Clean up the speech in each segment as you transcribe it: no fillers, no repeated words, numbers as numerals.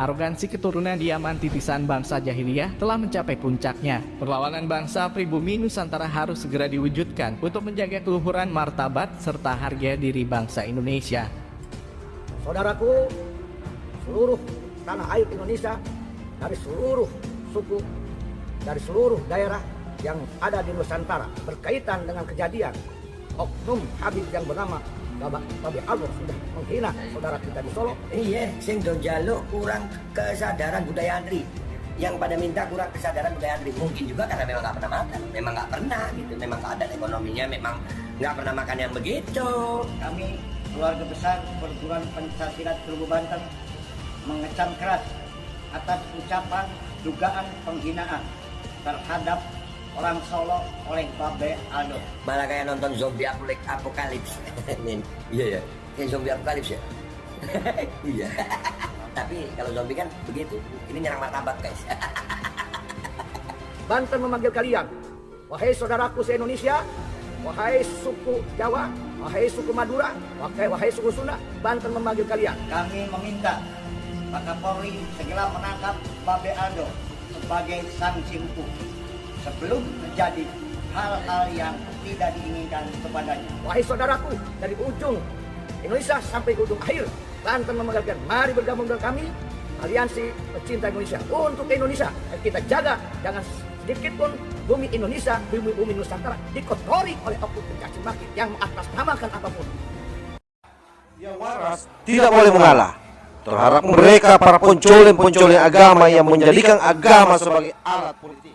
Arogansi keturunan Yaman titisan bangsa jahiliyah telah mencapai puncaknya. Perlawanan bangsa pribumi Nusantara harus segera diwujudkan untuk menjaga keluhuran martabat serta harga diri bangsa Indonesia. Saudaraku, seluruh tanah air Indonesia, dari seluruh suku, dari seluruh daerah yang ada di Nusantara berkaitan dengan kejadian oknum Habib yang bernama Babe Aldo sudah menghina saudara kita di Solo. Iya, sing do njaluk kurang kesadaran budaya antri. Yang pada minta kurang kesadaran budaya antri. Mungkin juga karena memang nggak pernah makan, memang nggak pernah gitu, memang keadaan ekonominya memang nggak pernah makan yang begitu. Kami keluarga besar perguruan Pencaksilat Kelubu Banten mengecam keras atas ucapan dugaan penghinaan terhadap orang Solo oleh Babe Aldo. Malah kayak nonton zombie apokalips. Iya ya, kayak zombie apokalips ya. Iya. Tapi kalau zombie kan begitu, ini nyerang martabat guys. Banten memanggil kalian, wahai saudaraku se-Indonesia, wahai suku Jawa, wahai suku Madura, wahai suku Sunda. Banten memanggil kalian. Kami meminta Pak Kapolri segera menangkap Babe Aldo sebagai sanksi hukum sebelum terjadi hal-hal yang tidak diinginkan kepadanya. Wahai saudaraku, dari ujung Indonesia sampai ke ujung akhir, Banten memanggilkan, mari bergabung dengan kami, Aliansi Pecinta Indonesia, untuk Indonesia. Kita jaga, jangan sedikit pun bumi Indonesia, bumi Nusantara dikotori oleh oknum pencaci maki yang mengatasnamakan apapun. Yang waras tidak boleh mengalah terhadap mereka para pencoleng-pencoleng agama yang menjadikan agama sebagai alat politik.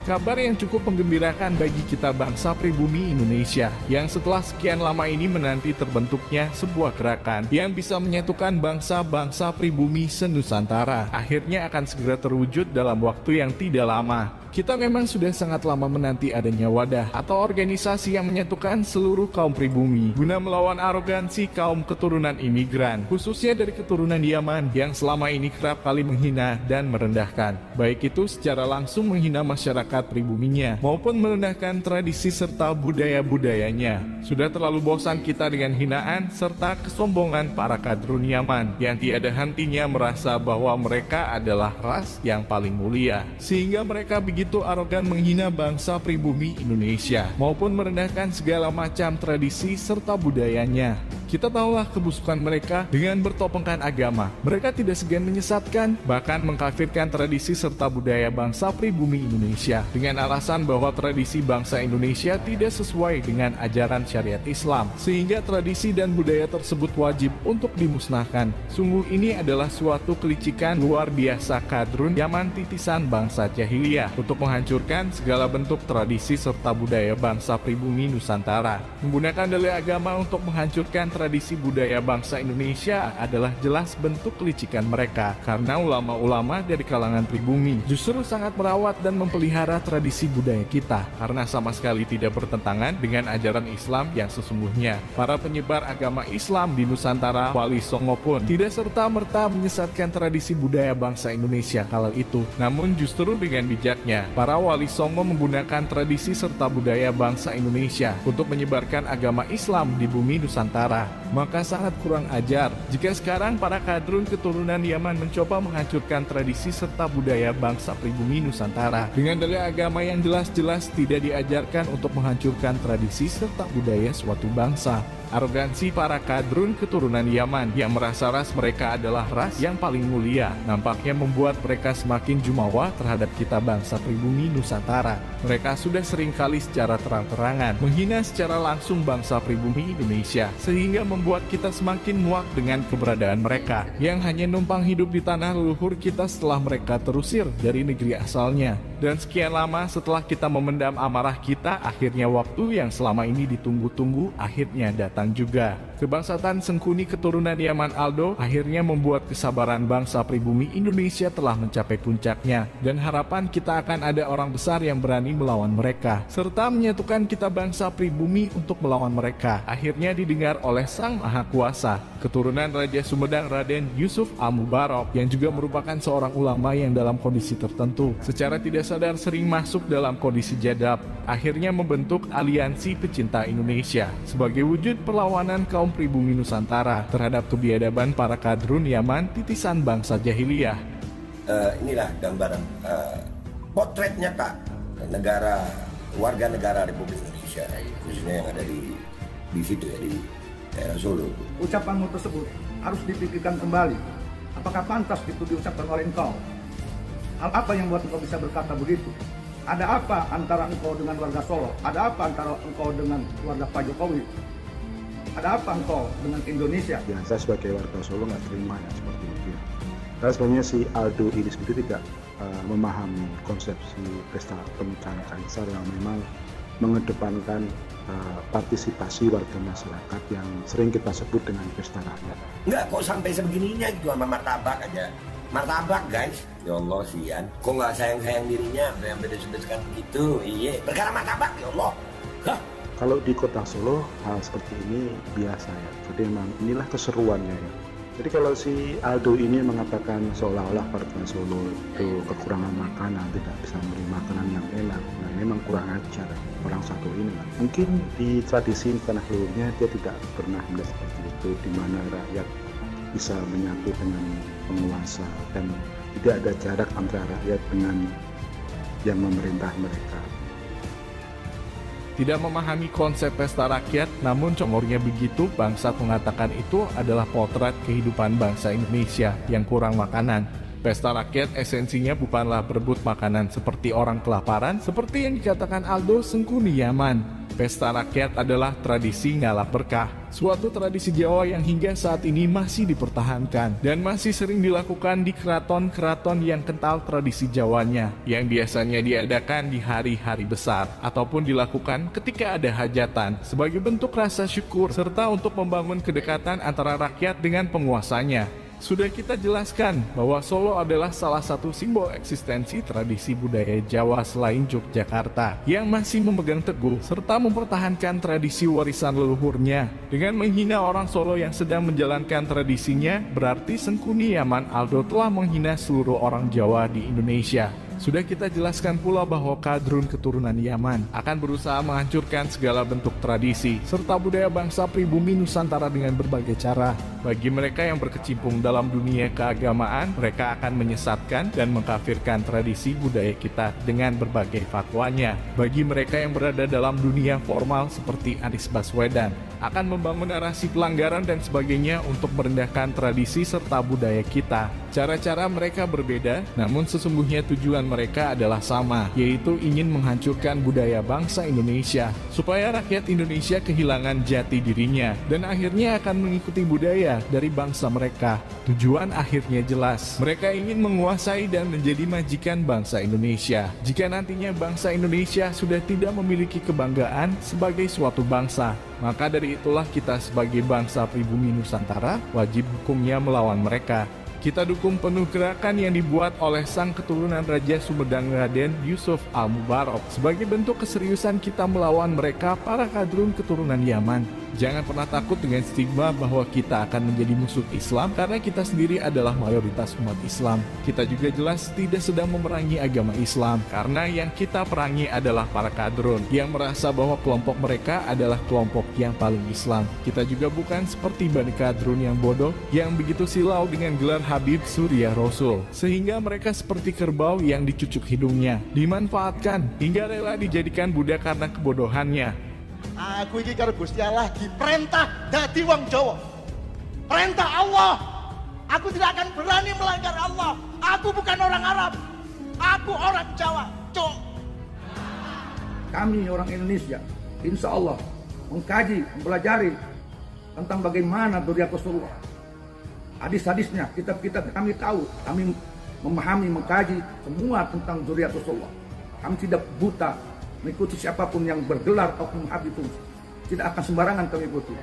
Kabar yang cukup menggembirakan bagi kita bangsa pribumi Indonesia yang setelah sekian lama ini menanti terbentuknya sebuah gerakan yang bisa menyatukan bangsa-bangsa pribumi se-Nusantara akhirnya akan segera terwujud dalam waktu yang tidak lama. Kita memang sudah sangat lama menanti adanya wadah atau organisasi yang menyatukan seluruh kaum pribumi guna melawan arogansi kaum keturunan imigran, khususnya dari keturunan Yaman yang selama ini kerap kali menghina dan merendahkan, baik itu secara langsung menghina masyarakat pribuminya maupun merendahkan tradisi serta budaya-budayanya. Sudah terlalu bosan kita dengan hinaan serta kesombongan para kadrun Yaman yang tiada hentinya merasa bahwa mereka adalah ras yang paling mulia, sehingga mereka begitu arogan menghina bangsa pribumi Indonesia maupun merendahkan segala macam tradisi serta budayanya. Kita tahulah kebusukan mereka dengan bertopengkan agama. Mereka tidak segan menyesatkan, bahkan mengkafirkan tradisi serta budaya bangsa pribumi Indonesia dengan alasan bahwa tradisi bangsa Indonesia tidak sesuai dengan ajaran syariat Islam, sehingga tradisi dan budaya tersebut wajib untuk dimusnahkan. Sungguh ini adalah suatu kelicikan luar biasa kadrun Yaman titisan bangsa jahiliyah untuk menghancurkan segala bentuk tradisi serta budaya bangsa pribumi Nusantara. Menggunakan dalih agama untuk menghancurkan tradisi budaya bangsa Indonesia adalah jelas bentuk kelicikan mereka, karena ulama-ulama dari kalangan pribumi justru sangat merawat dan memelihara tradisi budaya kita, karena sama sekali tidak bertentangan dengan ajaran Islam yang sesungguhnya. Para penyebar agama Islam di Nusantara, Wali Songo pun tidak serta-merta menyesatkan tradisi budaya bangsa Indonesia kala itu, namun justru dengan bijaknya para Wali Songo menggunakan tradisi serta budaya bangsa Indonesia untuk menyebarkan agama Islam di bumi Nusantara. Maka sangat kurang ajar jika sekarang para kadrun keturunan Yaman mencoba menghancurkan tradisi serta budaya bangsa pribumi Nusantara dengan dalih agama yang jelas-jelas tidak diajarkan untuk menghancurkan tradisi serta budaya suatu bangsa. Arogansi para kadrun keturunan Yaman yang merasa ras mereka adalah ras yang paling mulia nampaknya membuat mereka semakin jumawa terhadap kita bangsa pribumi Nusantara. Mereka sudah seringkali secara terang-terangan menghina secara langsung bangsa pribumi Indonesia, sehingga membuat kita semakin muak dengan keberadaan mereka yang hanya numpang hidup di tanah leluhur kita setelah mereka terusir dari negeri asalnya. Dan sekian lama setelah kita memendam amarah kita, akhirnya waktu yang selama ini ditunggu-tunggu akhirnya datang juga. Kebangsaan Sengkuni keturunan Yaman Aldo akhirnya membuat kesabaran bangsa pribumi Indonesia telah mencapai puncaknya, dan harapan kita akan ada orang besar yang berani melawan mereka, serta menyatukan kita bangsa pribumi untuk melawan mereka, akhirnya didengar oleh Sang Maha Kuasa. Keturunan Raja Sumedang Raden Yusuf Al-Mubarok yang juga merupakan seorang ulama yang dalam kondisi tertentu secara tidak sadar sering masuk dalam kondisi jadab, akhirnya membentuk Aliansi Pecinta Indonesia sebagai wujud perlawanan kaum pribumi Nusantara terhadap kebiadaban para kadrun Yaman titisan bangsa jahiliyah. Inilah gambaran potret nyata warga negara Republik Indonesia, khususnya yang ada di situ ya, di daerah Solo. Ucapanmu tersebut harus dipikirkan kembali. Apakah pantas itu diucapkan oleh engkau? Hal apa yang buat engkau bisa berkata begitu? Ada apa antara engkau dengan warga Solo? Ada apa antara engkau dengan warga Pak Jokowi? Ada apa engkau dengan Indonesia? Ya, saya sebagai warga Solo nggak terima ya seperti itu. Karena sebenarnya si Aldo ini sendiri tidak memahami konsepsi pesta pernikahan kaisar yang memang mengedepankan partisipasi warga masyarakat yang sering kita sebut dengan pesta rakyat. Enggak kok sampai sebegininya gitu sama martabak aja. Martabak guys, ya Allah sian. Kok nggak sayang-sayang dirinya sampai disebutkan begitu? Iya, perkara martabak ya Allah. Hah? Kalau di kota Solo hal seperti ini biasa ya. Jadi memang inilah keseruannya ya. Jadi kalau si Aldo ini mengatakan seolah-olah warga Solo itu kekurangan makanan, tidak bisa memberi makanan yang enak, nah memang kurang ajar orang satu ini. Mungkin di tradisi tanah leluhurnya dia tidak pernah melihat seperti itu, di mana rakyat bisa menyatu dengan penguasa dan tidak ada jarak antara rakyat dengan yang memerintah mereka. Tidak memahami konsep pesta rakyat, namun congornya begitu, Bangsat mengatakan itu adalah potret kehidupan bangsa Indonesia yang kurang makanan. Pesta rakyat esensinya bukanlah berebut makanan seperti orang kelaparan, seperti yang dikatakan Aldo Sengkuni Yaman. Pesta rakyat adalah tradisi ngalap berkah, suatu tradisi Jawa yang hingga saat ini masih dipertahankan dan masih sering dilakukan di keraton-keraton yang kental tradisi Jawanya, yang biasanya diadakan di hari-hari besar ataupun dilakukan ketika ada hajatan sebagai bentuk rasa syukur serta untuk membangun kedekatan antara rakyat dengan penguasanya. Sudah kita jelaskan bahwa Solo adalah salah satu simbol eksistensi tradisi budaya Jawa selain Yogyakarta yang masih memegang teguh serta mempertahankan tradisi warisan leluhurnya. Dengan menghina orang Solo yang sedang menjalankan tradisinya, berarti Sengkuni Yaman Aldo telah menghina seluruh orang Jawa di Indonesia. Sudah kita jelaskan pula bahwa kadrun keturunan Yaman akan berusaha menghancurkan segala bentuk tradisi serta budaya bangsa pribumi Nusantara dengan berbagai cara. Bagi mereka yang berkecimpung dalam dunia keagamaan, mereka akan menyesatkan dan mengkafirkan tradisi budaya kita dengan berbagai fatwanya. Bagi mereka yang berada dalam dunia formal seperti Anies Baswedan, akan membangun narasi pelanggaran dan sebagainya untuk merendahkan tradisi serta budaya kita. Cara-cara mereka berbeda, namun sesungguhnya tujuan mereka adalah sama, yaitu ingin menghancurkan budaya bangsa Indonesia, supaya rakyat Indonesia kehilangan jati dirinya, dan akhirnya akan mengikuti budaya dari bangsa mereka. Tujuan akhirnya jelas, mereka ingin menguasai dan menjadi majikan bangsa Indonesia. Jika nantinya bangsa Indonesia sudah tidak memiliki kebanggaan sebagai suatu bangsa, maka dari itulah kita sebagai bangsa pribumi Nusantara wajib hukumnya melawan mereka. Kita dukung penuh gerakan yang dibuat oleh sang keturunan Raja Sumedang Raden Yusuf Al-Mubarok sebagai bentuk keseriusan kita melawan mereka para kadrun keturunan Yaman. Jangan pernah takut dengan stigma bahwa kita akan menjadi musuh Islam karena kita sendiri adalah mayoritas umat Islam. Kita juga jelas tidak sedang memerangi agama Islam karena yang kita perangi adalah para kadrun yang merasa bahwa kelompok mereka adalah kelompok yang paling Islam. Kita juga bukan seperti Bani Kadrun yang bodoh yang begitu silau dengan gelar Habib Surya Rasul sehingga mereka seperti kerbau yang dicucuk hidungnya, dimanfaatkan hingga rela dijadikan budak karena kebodohannya. Aku iki karo Gusti Allah diperintah dadi wong Jawa. Perintah Allah. Aku tidak akan berani melanggar Allah. Aku bukan orang Arab. Aku orang Jawa. Cuk. Kami orang Indonesia, insya Allah mengkaji, mempelajari tentang bagaimana Dzurriyyah Rasulullah. Hadis-hadisnya, kitab-kitab kami tahu, kami memahami, mengkaji semua tentang Dzurriyyah Rasulullah. Kami tidak buta mengikuti siapapun yang bergelar oknum Habib itu, tidak akan sembarangan kami ikuti.